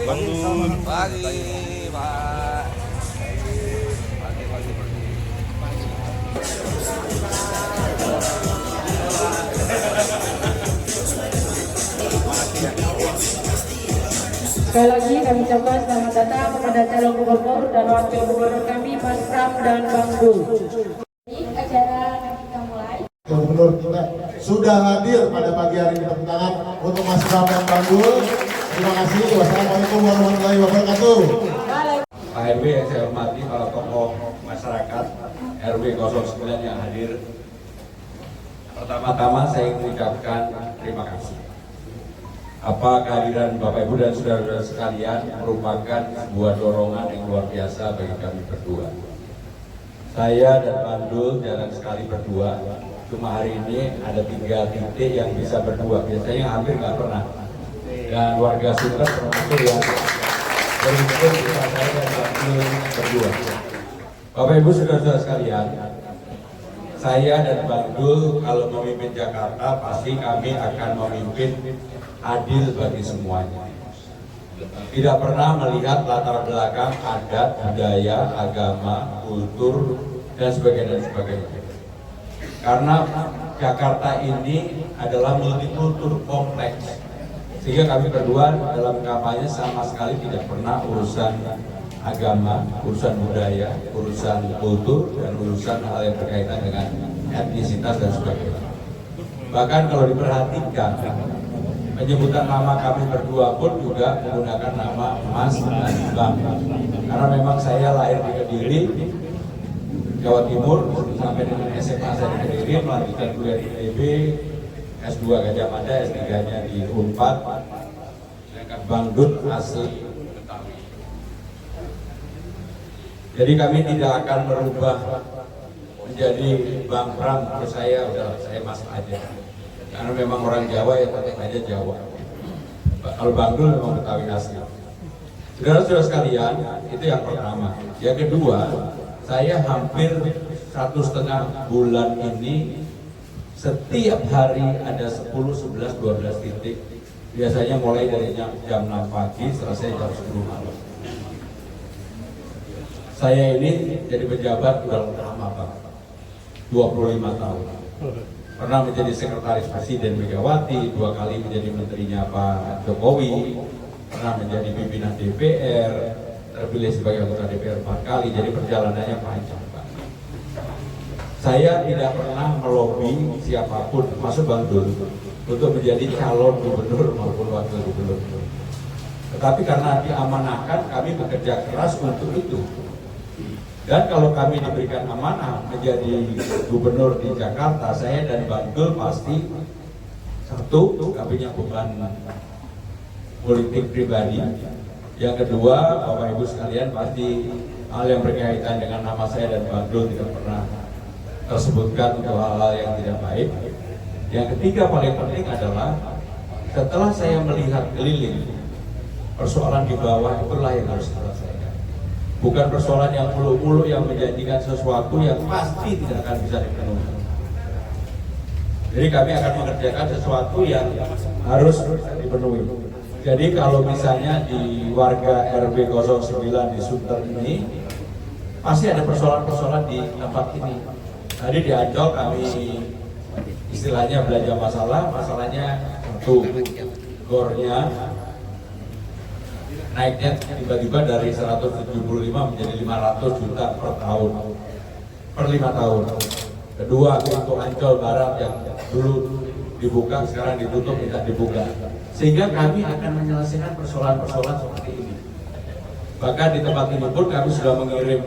Bang Dul. Pagi, Pak. Pagi. Sekali lagi kami ucapkan selamat datang kepada calon gubernur dan wakil gubernur kami, Mas Pram dan Bang Dul. Acara kita mulai. Gubernur kita sudah hadir pada pagi hari ini, tepuk tangan untuk Mas Pram dan Bang Dul. Terima kasih. Wassalamualaikum warahmatullahi wabarakatuh. Pak RW yang saya hormati, para tokoh masyarakat RW 09 yang hadir. Pertama-tama saya ingin mengucapkan terima kasih. Kehadiran Bapak Ibu dan saudara-saudara sekalian merupakan sebuah dorongan yang luar biasa bagi kami berdua. Saya dan Bang Dul jarang sekali berdua. Cuma hari ini ada 3 titik yang bisa berdua. Biasanya hampir nggak pernah. Dan warga Sunter termasuk yang beruntung bisa saya dan Bang Dul berdua. Bapak Ibu saudara-saudara sekalian, saya dan Bang Dul kalau memimpin Jakarta pasti kami akan memimpin adil bagi semuanya. Tidak pernah melihat latar belakang adat, budaya, agama, kultur, dan sebagainya. Karena Jakarta ini adalah multikultur kompleks. Sehingga kami berdua dalam kampanye sama sekali tidak pernah urusan agama, urusan budaya, urusan kultur, dan urusan hal yang berkaitan dengan etnisitas dan sebagainya. Bahkan kalau diperhatikan, penyebutan nama kami berdua pun juga menggunakan nama Mas dan Bang. Karena memang saya lahir di Kediri, Jawa Timur, sampai dengan SMA saya di Kediri, melanjutkan kuliah di ITB, S2 Gajah Mada, S3-nya di Unpad, sedangkan Bang Dul asli Betawi. Jadi kami tidak akan merubah menjadi Bang Pram, terus saya Mas aja. Karena memang orang Jawa ya tetap aja Jawa. Kalau Bang Dul memang Betawi asli. Saudara-saudara sekalian, itu yang pertama. Yang kedua, saya hampir 1,5 bulan ini setiap hari ada 10, 11, 12 titik. Biasanya mulai dari jam 6 pagi, selesai jam 10 malam. Saya ini jadi pejabat udah lama Pak, 25 tahun. Pernah menjadi sekretaris Presiden Megawati, 2 kali menjadi menterinya Pak Jokowi, pernah menjadi pimpinan DPR, terpilih sebagai anggota DPR 4 kali, jadi perjalanannya panjang Pak. Saya tidak pernah melobi siapapun, masuk Bang Dul, untuk menjadi calon gubernur maupun wakil gubernur. Tetapi karena diamanahkan, kami bekerja keras untuk itu. Dan kalau kami diberikan amanah menjadi gubernur di Jakarta, saya dan Bang Dul pasti satu, kami punya beban politik pribadi. Yang kedua, Bapak Ibu sekalian pasti hal yang berkaitan dengan nama saya dan Bang Dul tidak pernah tersebutkan untuk hal-hal yang tidak baik. Yang ketiga paling penting adalah setelah saya melihat keliling, persoalan di bawah itulah yang harus diselesaikan. Bukan persoalan yang mulu-mulu yang menjanjikan sesuatu yang pasti tidak akan bisa dipenuhi. Jadi kami akan mengerjakan sesuatu yang harus dipenuhi. Jadi kalau misalnya di warga RW 09 di Sunter ini pasti ada persoalan-persoalan di tempat ini. Tadi di Ancol kami istilahnya belanja masalahnya satu, gornya naiknya tiba-tiba dari 175 menjadi 500 juta per tahun, per 5 tahun. Kedua, untuk Ancol Barat yang dulu dibuka, sekarang ditutup, tidak dibuka. Sehingga kami akan menyelesaikan persoalan-persoalan seperti ini. Bahkan di tempat ini pun kami sudah mengirim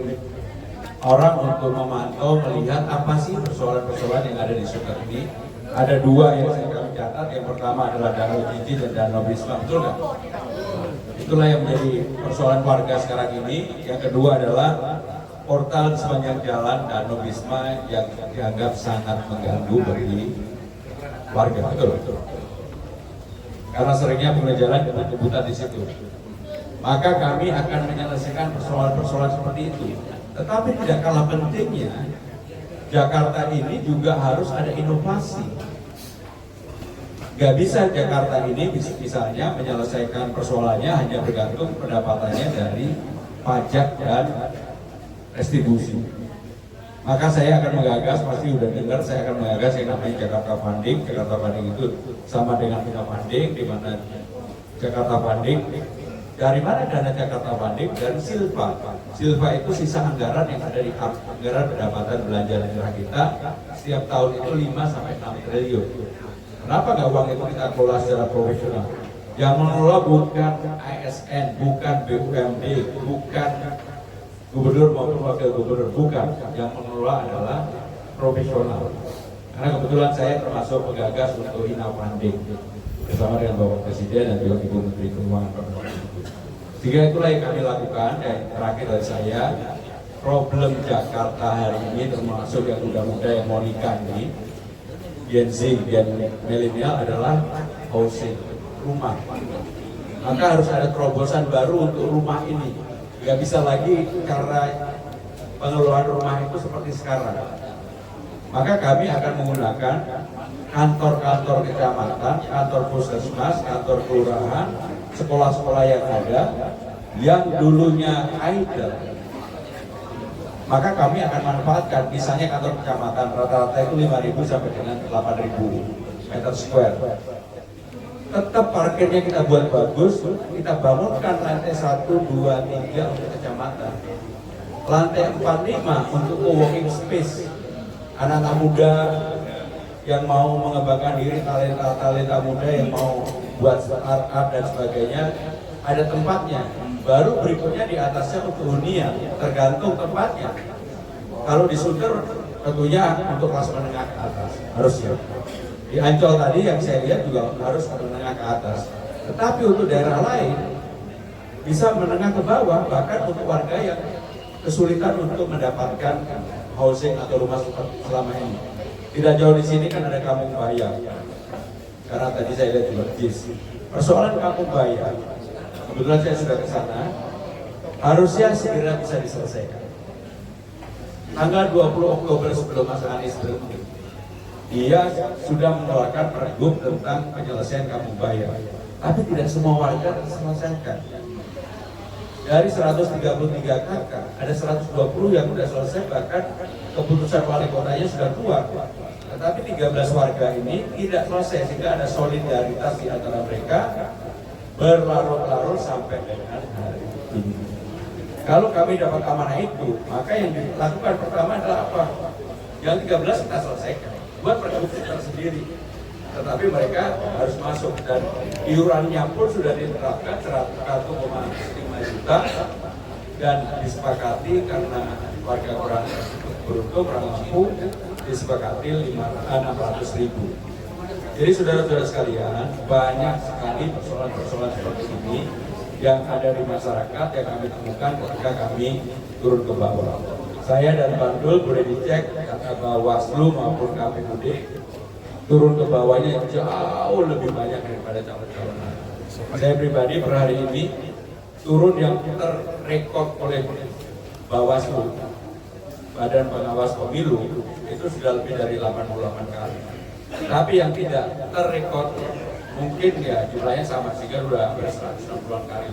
orang untuk memantau, melihat apa sih persoalan-persoalan yang ada di Sunter ini. Ada 2 yang saya kami catat, yang pertama adalah Danau Cici dan Danau Bisma, betul nggak? Itulah yang menjadi persoalan warga sekarang ini. Yang kedua adalah portal di sepanjang jalan Danau Bisma yang dianggap sangat mengganggu bagi warga, betul. Karena seringnya pengguna jalan kebut-kebutan di situ. Maka kami akan menyelesaikan persoalan-persoalan seperti itu. Tetapi tidak kalah pentingnya, Jakarta ini juga harus ada inovasi. Nggak bisa Jakarta ini misalnya menyelesaikan persoalannya hanya bergantung pendapatannya dari pajak dan restribusi. Maka saya akan menggagas, pasti udah dengar, saya akan menggagas yang namanya Jakarta Funding. Jakarta Funding itu sama dengan Kita Funding, di mana Jakarta Funding, dari mana dana Jakarta Funding? Dari Silva. Silva itu sisa anggaran yang ada di anggaran pendapatan belanja daerah kita setiap tahun itu 5 sampai 6 triliun. Kenapa nggak uang itu kita kelola secara profesional? Yang mengelola bukan ASN, bukan BUMD, bukan gubernur maupun wakil gubernur, bukan. Yang mengelola adalah profesional. Karena kebetulan saya termasuk penggagas untuk Ina Funding bersama dengan Bapak Presiden dan juga Ibu Menteri Keuangan. Sehingga itulah yang kami lakukan. Dan terakhir dari saya, problem Jakarta hari ini termasuk yang muda-muda yang mau nikah ini, Gen Z dan milenial adalah housing, rumah. Maka harus ada terobosan baru untuk rumah ini. Gak bisa lagi karena pengelolaan rumah itu seperti sekarang. Maka kami akan menggunakan kantor-kantor kecamatan, kantor puskesmas, kantor kelurahan, sekolah-sekolah yang ada, yang dulunya idle. Maka kami akan manfaatkan, misalnya kantor kecamatan rata-rata itu 5.000 sampai dengan 8.000 meter square. Tetap parkirnya kita buat bagus, kita bangunkan lantai 1, 2, 3 untuk kecamatan. Lantai 4, 5 untuk co-working space. Anak-anak muda yang mau mengembangkan diri, talenta muda yang mau buat startup dan sebagainya, ada tempatnya. Baru berikutnya di atasnya untuk hunian, tergantung tempatnya. Kalau di Sunter tentunya untuk kelas menengah ke atas, harus ya. Di Ancol tadi yang saya lihat juga harus menengah ke atas. Tetapi untuk daerah lain bisa menengah ke bawah, bahkan untuk warga yang kesulitan untuk mendapatkan housing atau rumah selama ini. Tidak jauh di sini kan ada Kampung Bayam. Karena tadi saya lihat di JIS. Persoalan Kampung Bayam, kebetulan saya sudah ke sana, harusnya segera bisa diselesaikan. Tanggal 20 Oktober sebelum masa Anies berhenti, dia sudah mengeluarkan pergub tentang penyelesaian Kampung Bayam. Tapi tidak semua warga terselesaikan. Dari 133 KK, ada 120 yang sudah selesai, bahkan keputusan wali kotanya sudah keluar. Tetapi 13 warga ini tidak selesai, sehingga ada solidaritas di antara mereka berlarut-larut sampai dengan hari ini. Kalau kami dapat amanah itu, maka yang dilakukan pertama adalah apa? Yang 13 kita selesaikan, buat pergub tersendiri. Tetapi mereka harus masuk, dan iurannya pun sudah diterapkan 1,5 juta, dan disepakati karena warga kurang beruntung, kurang mampu, disepakati 600.000. Jadi saudara-saudara sekalian, banyak sekali persoalan-persoalan seperti ini yang ada di masyarakat yang kami temukan ketika kami turun ke bawah. Saya dan Bandul boleh dicek kata Bawaslu maupun KPUD, turun ke bawahnya jauh lebih banyak daripada calon-calon. Saya pribadi per hari ini turun yang terrekod oleh Bawaslu, Badan Pengawas Pemilu, itu sudah lebih dari 88 kali. Tapi yang tidak terrekod mungkin ya jumlahnya sama, sehingga sudah hampir 160 kali.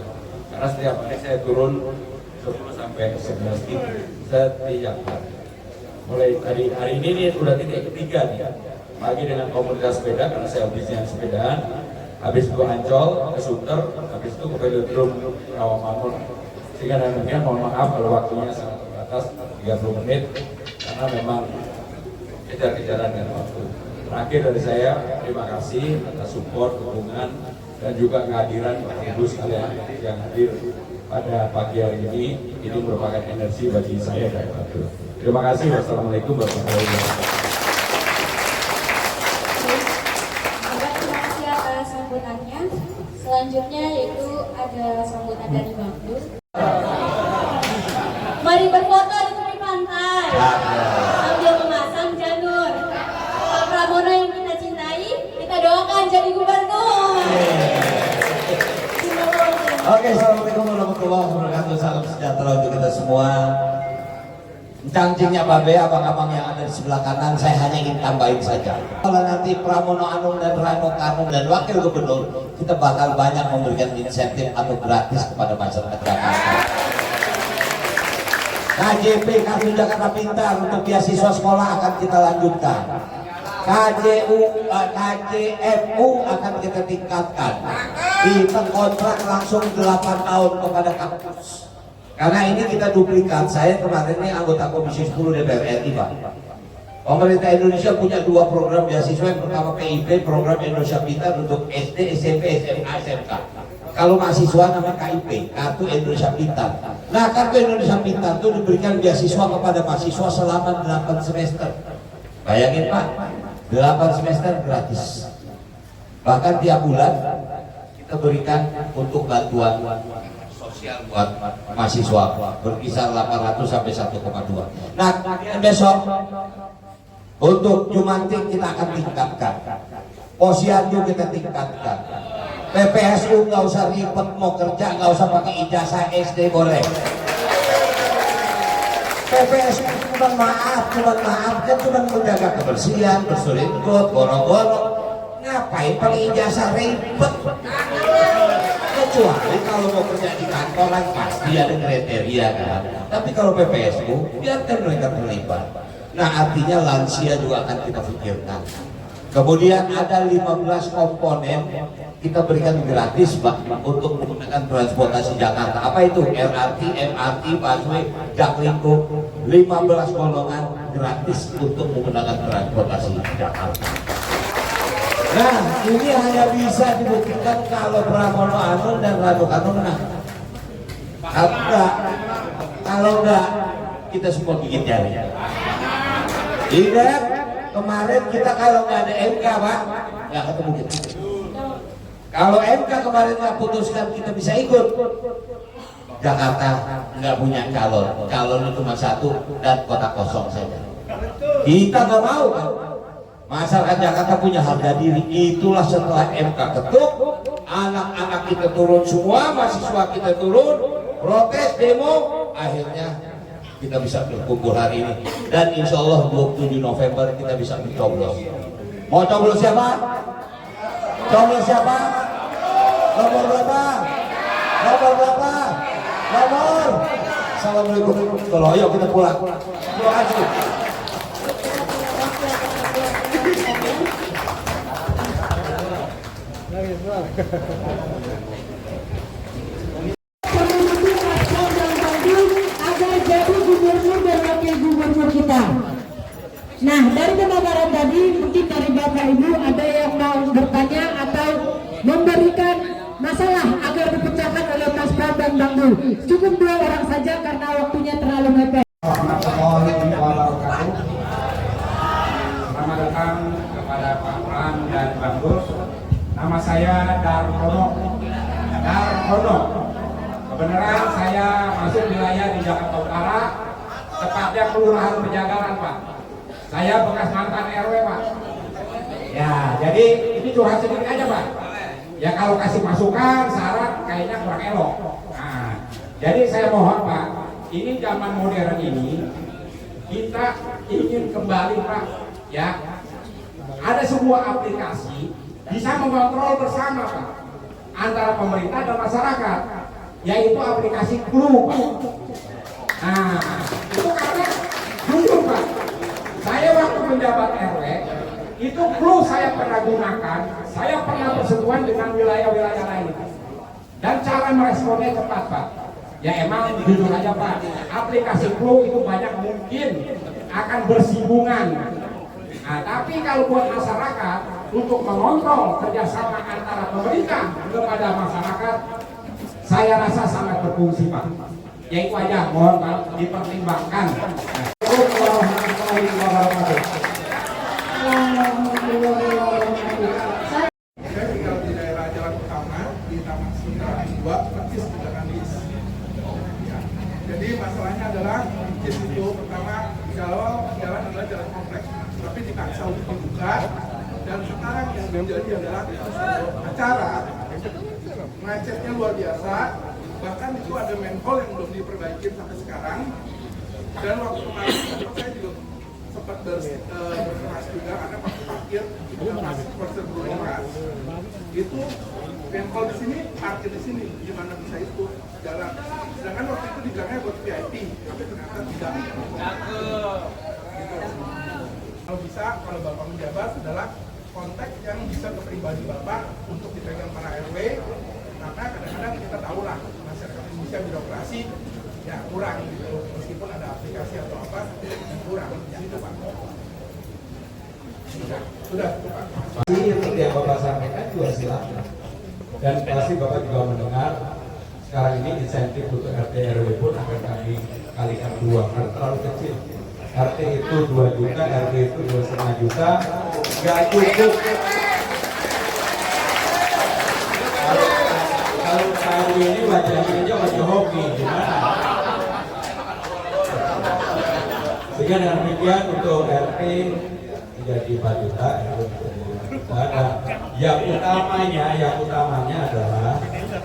Karena setiap hari saya turun 10 sampai 11 titik setiap hari. Mulai tadi hari ini sudah titik ketiga nih. Pagi dengan komunitas sepeda karena saya bisnisnya sepedaan. Habis itu Ancol, ke Sunter, habis itu ke Velodrome Rawamangun. Sehingga demikian mohon maaf kalau waktunya sangat terbatas 30 menit karena memang kejar-kejaran dengan waktu. Terakhir dari saya, terima kasih atas support, dukungan, dan juga kehadiran Bapak Ibu sekalian yang hadir pada pagi hari ini. Ini merupakan energi bagi saya dan Bapak. Terima kasih. Wassalamualaikum warahmatullahi wabarakatuh. Terima kasih atas sambutannya. Selanjutnya yaitu ada sambutan dari Bang Dul. Mari berfoto di tepi pantai sambil memasang janur. Pak Pramono yang kita cintai, kita doakan jadi gubernur. Oke, assalamualaikum warahmatullahi wabarakatuh. Salam sejahtera untuk kita semua. Cangcingnya Babe, abang-abang yang ada di sebelah kanan, saya hanya ingin tambahin saja. Kalau nanti Pramono Anung dan Rano Karno dan Wakil Gubernur, kita bakal banyak memberikan insentif atau gratis kepada masyarakat Jakarta. KJP, Kartu Jakarta Pintar untuk beasiswa sekolah akan kita lanjutkan. KJFU akan kita tingkatkan. Kita kontrak langsung 8 tahun kepada kampus. Karena ini kita duplikat. Saya kemarin ini anggota Komisi 10 DPR RI, Pak. Pemerintah Indonesia punya 2 program beasiswa. Yang pertama PIP, Program Indonesia Pintar untuk SD, SMP, SMA, SMK. Kalau mahasiswa namanya KIP, Kartu Indonesia Pintar. Nah, Kartu Indonesia Pintar itu diberikan beasiswa kepada mahasiswa selama 8 semester. Bayangin Pak, 8 semester gratis. Bahkan tiap bulan kita berikan untuk bantuan sosial buat mahasiswa berkisar 800 sampai 1,2. Nah, besok untuk Jumantik kita akan tingkatkan, Posyandu kita tingkatkan, PPSU nggak usah ribet, mau kerja nggak usah pakai ijazah SD boleh. PPSU cuma maaf kan cuma menjaga kebersihan, bersihin got, goro-goro. Ngapain pakai ijazah ribet? Kecuali kalau mau kerja di kantoran pasti ada kriteria kan. Tapi kalau PPSU biarkan mereka terlibat. Nah, artinya lansia juga akan kita pikirkan. Kemudian ada 15 komponen kita berikan gratis Pak untuk menggunakan transportasi Jakarta. Apa itu? LRT, MRT, busway, Jaklingko. 15 golongan gratis untuk menggunakan transportasi Jakarta. Nah, ini hanya bisa dibuktikan kalau Pramono Anung dan Rano Karno menang. Kalau enggak, kita semua gigit jari. Ingat, kemarin kita kalau nggak ada MK Pak, nggak ketemu kita. Kalau MK kemarin nggak putuskan kita bisa ikut, Jakarta nggak punya calon cuma 1 dan kota kosong saja. Kita nggak mau kan? Masyarakat Jakarta punya harga diri. Itulah setelah MK ketuk, anak-anak kita turun semua, mahasiswa kita turun, protes, demo, akhirnya kita bisa berkumpul hari ini. Dan insya Allah 27 November kita bisa mencoblos. Mau coblos siapa? Coblos siapa? Nomor berapa? Nomor berapa? Nomor. Assalamualaikum. Kalau ayo kita pulang. Terima kasih. Agar jadi gubernur dan wakil gubernur kita. Nah, dari pemaparan tadi mungkin dari Bapak Ibu ada yang mau bertanya atau memberikan masalah agar dipecahkan oleh Mas Pram dan Bang Dul. Cukup 2 orang saja karena waktunya terlalu mepet. Selamat datang kepada Pak Pram dan Bang Dul. Nama saya Darmono. Kebenaran saya masuk wilayah di Jakarta Utara, tepatnya Kelurahan Pejagalan Pak. Saya bekas mantan RW Pak. Ya, jadi ini curhat sedikit aja Pak. Ya kalau kasih masukan, saran kayaknya kurang elok. Nah, jadi saya mohon Pak, ini zaman modern ini kita ingin kembali Pak. Ya, ada sebuah aplikasi bisa mengontrol bersama Pak antara pemerintah dan masyarakat, yaitu aplikasi Clue. Nah, itu karena jujur Pak, saya waktu menjabat RW itu Clue saya pernah gunakan, saya pernah bersentuhan dengan wilayah-wilayah lain, dan cara meresponnya cepat Pak. Ya emang jujur aja Pak, aplikasi Clue itu banyak mungkin akan bersinggungan. Nah, tapi kalau buat masyarakat untuk mengontrol kerjasama antara pemerintah kepada masyarakat, saya rasa sangat berfungsi Pak. Ya itu aja, mohon Pak dipertimbangkan. Saya tinggal di daerah Jalan Utama di Taman Sindra 2, persis di belakang bis. Ya. Jadi masalahnya adalah bis itu pertama kalau jalan adalah jalan kompleks, tapi dipaksa untuk dibuka. Dan sekarang yang menjadi adalah acara macetnya luar biasa. Bahkan itu ada manhole yang belum diperbaiki sampai sekarang. Dan waktu kemarin saya juga sempat berkeras juga karena waktu parkir pas perseberangan itu yang kalau di sini parkir di sini gimana bisa itu jalan. Sedangkan waktu itu dibilangnya buat VIP, tapi ternyata tidak. Gitu. Kalau bisa, kalau Bapak menjabat adalah kontak yang bisa ke pribadi Bapak untuk dipegang para RW, karena kadang-kadang kita tahu lah masyarakat Indonesia birokrasi ya kurang gitu, meskipun ada aplikasi atau apa kurang gitu Pak. Sudah Pak. Seperti yang Bapak sampaikan juga silakan. Dan pasti Bapak juga mendengar sekarang ini insentif untuk RT RW pun akan kami kalikan 2 karena terlalu kecil. RT itu 2 juta, RW itu 2,5 juta, nggak cukup. Kalau RW ini wajahnya aja wajah hoki, gimana? Sehingga dengan demikian untuk RT menjadi 4 juta, RW menjadi 5 juta. Dan yang utamanya adalah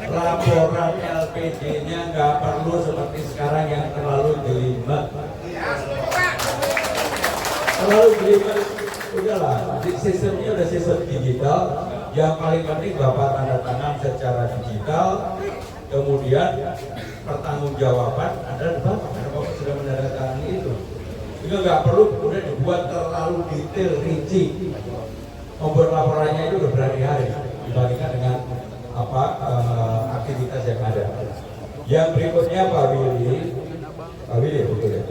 laporan LPG-nya nggak perlu seperti sekarang yang terlalu jelimet. Terlalu jelimet, udahlah. Sistemnya udah sistem digital. Yang paling penting Bapak tanda tangan secara digital. Kemudian pertanggungjawaban ada di Bapak karena Bapak sudah menandatangani itu. Juga nggak perlu kemudian dibuat terlalu detail, rinci. Membuat laporannya itu udah berhari-hari dibandingkan dengan aktivitas yang ada. Yang berikutnya Pak Willy betul ya.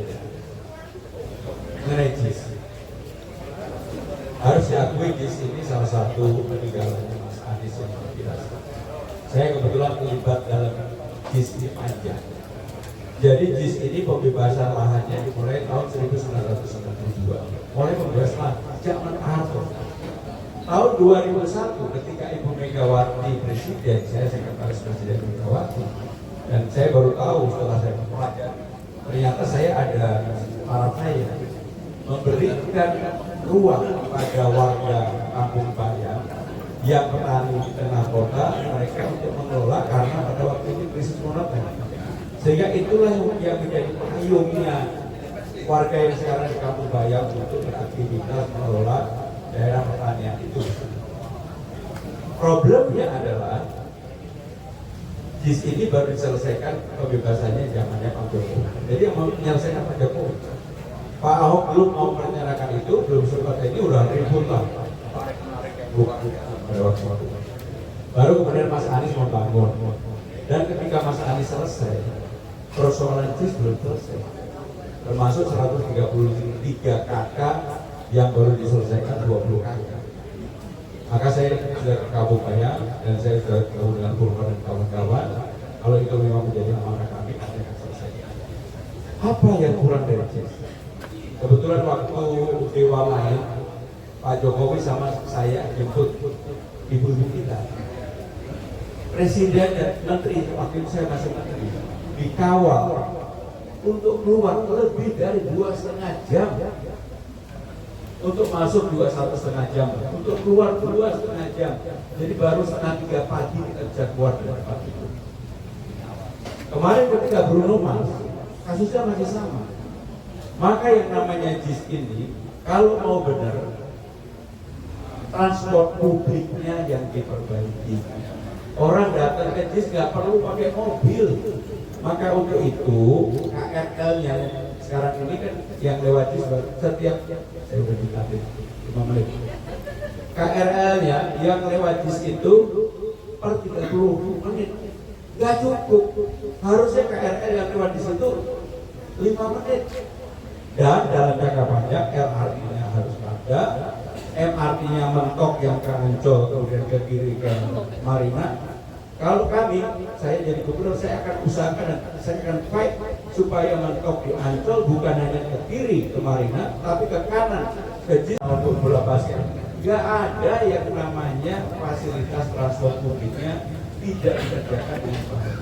Mengenai JIS, harus diakui JIS ini salah satu peninggalannya Mas Anies yang biasa. Saya kebetulan terlibat dalam JIS ini panjang. Jadi JIS ini pembebasan lahannya dimulai tahun 1992. Mulai pembebasan lahan zaman Harto. Tahun 2001 ketika Ibu Megawati Presiden, saya sekretaris Presiden Megawati, dan saya baru tahu setelah saya mempelajari, ternyata saya ada para saya memberikan ruang kepada warga Kampung Bayam yang petani di tengah kota mereka untuk mengelola karena pada waktu itu krisis moneter. Sehingga itulah yang menjadi payungnya warga yang sekarang di Kampung Bayam untuk beraktivitas mengelola daerah pertanian itu. Problemnya adalah JIS ini baru diselesaikan pembebasannya zamannya Pak Jokowi. Jadi yang mau menyelesaikan Pak Jokowi. Pak Ahok belum mau merencanakan itu, belum sempat ini udah ribut lah. Baru kemudian Mas Anies membangun. Dan ketika Mas Anies selesai, persoalan JIS belum selesai. Termasuk 133 KK yang baru diselesaikan 20 KK. Maka saya sudah ke Kampung Bayam dan saya sudah ketemu dengan Purba dan kawan-kawan. Kalau itu memang menjadi amanah kami akan selesaikan. Apa yang kurang dari JIS? Kebetulan waktu Dewa main, Pak Jokowi sama saya jemput ibu kita. Presiden dan Menteri, waktu itu saya masih Menteri, dikawal untuk keluar lebih dari 2,5 jam. Untuk masuk 2,5 jam, untuk keluar 2,5 jam. Jadi baru 2:30 pagi kita bisa keluar dari tempat itu. Kemarin ketika Bruno Mars, kasusnya masih sama. Maka yang namanya JIS ini, kalau mau benar, transport publiknya yang diperbaiki. Orang datang ke JIS nggak perlu pakai mobil. Maka untuk itu KRL yang sekarang ini kan yang lewat JIS setiap saya udah dikatin 5 menit. KRL-nya yang lewat JIS itu per 30 menit. Nggak cukup. Harusnya KRL yang lewat JIS itu 5 menit. Dan dalam jangka panjang LRT-nya harus ada, MRT-nya mentok yang ke Ancol kemudian ke kiri ke Marina. Kalau kami, saya jadi gubernur, saya akan usahakan dan saya akan fight supaya mentok di Ancol bukan hanya ke kiri ke Marina, tapi ke kanan ke JIS untuk bola basket. Gak ada yang namanya fasilitas transport publiknya tidak dikerjakan dengan baik.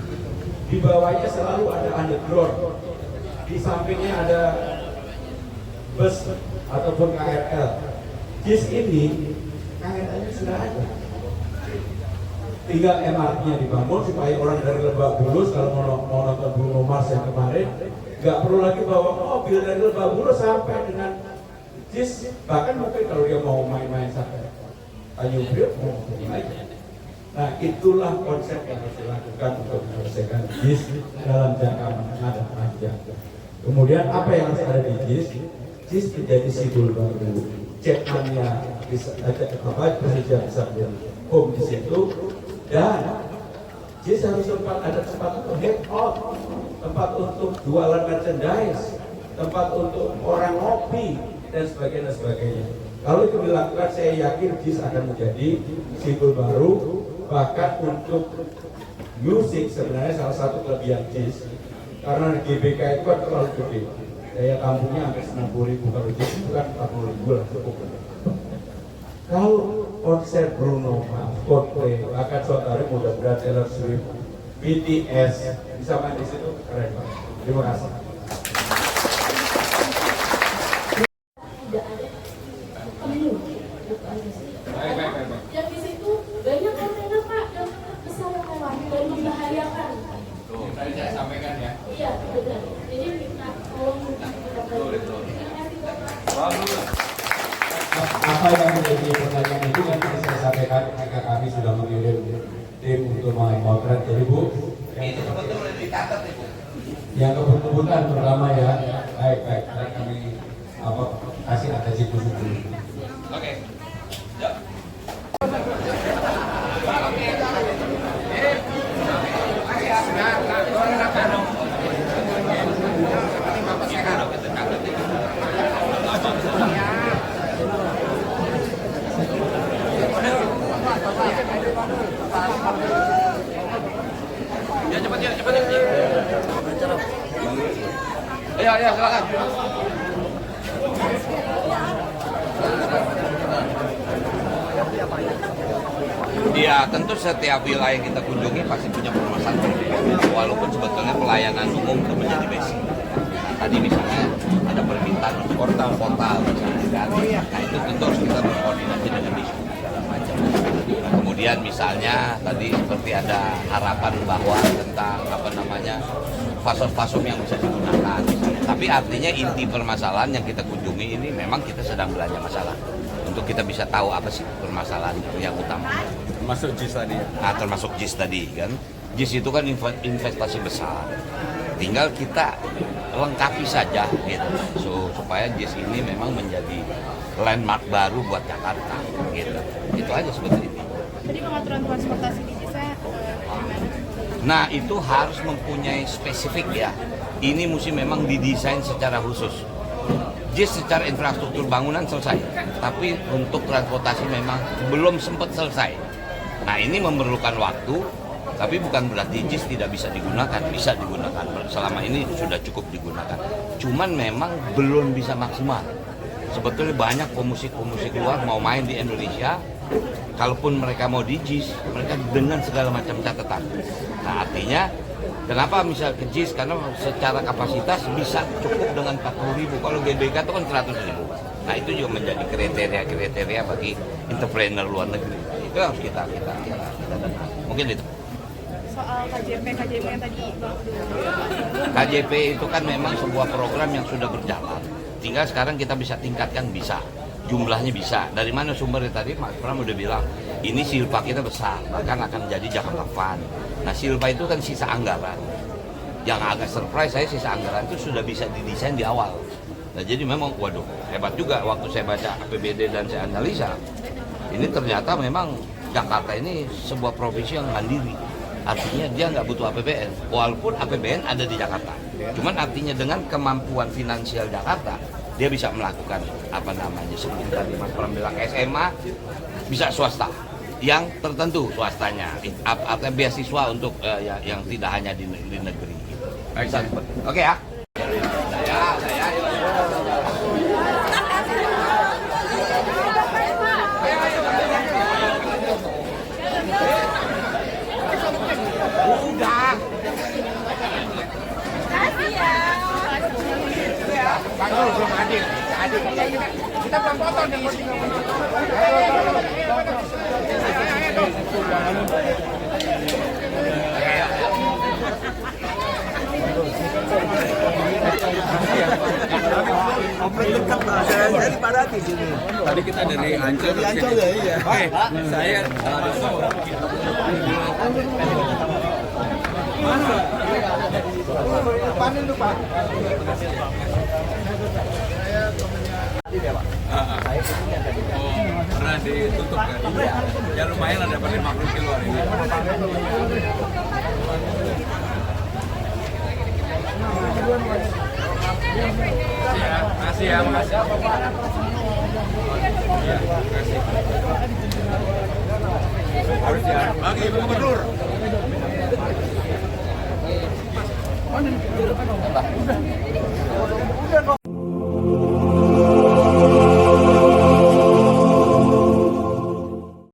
Di bawahnya selalu ada underground, di sampingnya ada bus ataupun KRL. JIS ini KRL-nya sudah ada. Tinggal MRT-nya dibangun supaya orang dari Lebak Bulus kalau mau nonton Bruno Mars yang kemarin nggak perlu lagi bawa mobil dari Lebak Bulus sampai dengan JIS, bahkan mungkin kalau dia mau main-main sampai Tanjung Priok mau pergi aja. Nah, itulah konsep yang harus dilakukan untuk menyelesaikan JIS dalam jangka menengah dan panjang. Kemudian apa yang harus ada di JIS? JIS menjadi simbol baru, cetannya bisa ada Persija bisa home di situ, dan JIS harus ada tempat untuk hangout, tempat untuk jualan merchandise, tempat untuk orang ngopi dan sebagainya. Kalau itu dilakukan, saya yakin JIS akan menjadi simbol baru. Bahkan untuk musik sebenarnya salah satu kelebihan JIS, karena GBK itu kan terlalu gede, daya tampungnya hampir 90.000, kalau JIS itu kan 40.000 lah cukup. Kalau konser Bruno Mars, Coldplay, bahkan saudara mudah-mudahan Taylor Swift, BTS bisa main di situ, keren banget. Terima kasih. Tidak ada penuh, yang di situ banyak kontainer Pak, dan besar yang lewat dan membahayakan. Tuh, tadi saya sampaikan ya. Iya, benar. Jadi minta tolong Apa yang menjadi pertanyaan itu yang tadi saya sampaikan ketika kami sudah mengirim tim untuk memotret. Jadi Bu, Ini sebetulnya dicatat itu. yang kebut-kebutan pertama ya. Baik, kami kasih atensi khusus dulu. Oke. Ya cepat. Ayo silakan. Ya tentu setiap wilayah kita kunjungi pasti punya permasalahan. Walaupun sebetulnya pelayanan umum itu menjadi basic. Tadi misalnya ada permintaan untuk portal, misalnya. Nah itu tentu harus kita berkoordinasi dengan dishub segala macam. Nah, kemudian misalnya tadi seperti ada harapan bahwa tentang fasos-fasos yang bisa digunakan. Tapi artinya inti permasalahan yang kita kunjungi ini memang kita sedang belanja masalah. Untuk kita bisa tahu apa sih permasalahan yang utama. Termasuk JIS tadi ya? Nah, termasuk JIS tadi kan. JIS itu kan investasi besar. Tinggal kita lengkapi saja gitu. Supaya JIS ini memang menjadi landmark baru buat Jakarta gitu. Itu aja seperti itu. Jadi pengaturan transportasi di JIS-nya gimana? Nah, itu harus mempunyai spesifik ya. Ini mesti memang didesain secara khusus. JIS secara infrastruktur bangunan selesai, tapi untuk transportasi memang belum sempat selesai. Nah, ini memerlukan waktu, tapi bukan berarti JIS tidak bisa digunakan, bisa digunakan. Selama ini sudah cukup digunakan. Cuman memang belum bisa maksimal. Sebetulnya banyak pemusik-pemusik luar mau main di Indonesia, kalaupun mereka mau di JIS, mereka dengan segala macam catatan. Nah, artinya kenapa misal ke JIS? Karena secara kapasitas bisa cukup dengan 40.000. Kalau GBK itu kan 100.000. Nah, itu juga menjadi kriteria bagi entrepreneur luar negeri. Itu harus kita dengar. Mungkin itu. Soal KJP yang tadi Bang. KJP itu kan memang sebuah program yang sudah berjalan. Tinggal sekarang kita bisa tingkatkan, bisa. Jumlahnya bisa. Dari mana sumbernya tadi? Mas Pram udah bilang, ini silpa kita besar, bahkan akan jadi Jakarta Fund. Nah, silpa itu kan sisa anggaran. Yang agak surprise saya, sisa anggaran itu sudah bisa didesain di awal. Nah, jadi memang, waduh, hebat juga waktu saya baca APBD dan saya analisa. Ini ternyata memang Jakarta ini sebuah provinsi yang mandiri. Artinya dia nggak butuh APBN, walaupun APBN ada di Jakarta. Cuman artinya dengan kemampuan finansial Jakarta, dia bisa melakukan seperti tadi Mas Pram bilang SMA bisa swasta yang tertentu swastanya atau beasiswa untuk yang tidak hanya di negeri gitu. Bisa seperti itu. Oke ya. Bagus, belum hadir. Kita belum foto nih. Ayo. Komplek dekat Pak. Saya di Padati sini. Tadi kita dari Ancol ke sini. Ya, iya. Saya Panen tuh Pak. pernah ditutup kan? Ya lumayan lah dapat 50 kilo hari ini. Makasih ya, makasih. Iya, makasih. Harus ya. Bagi Ibu Gubernur.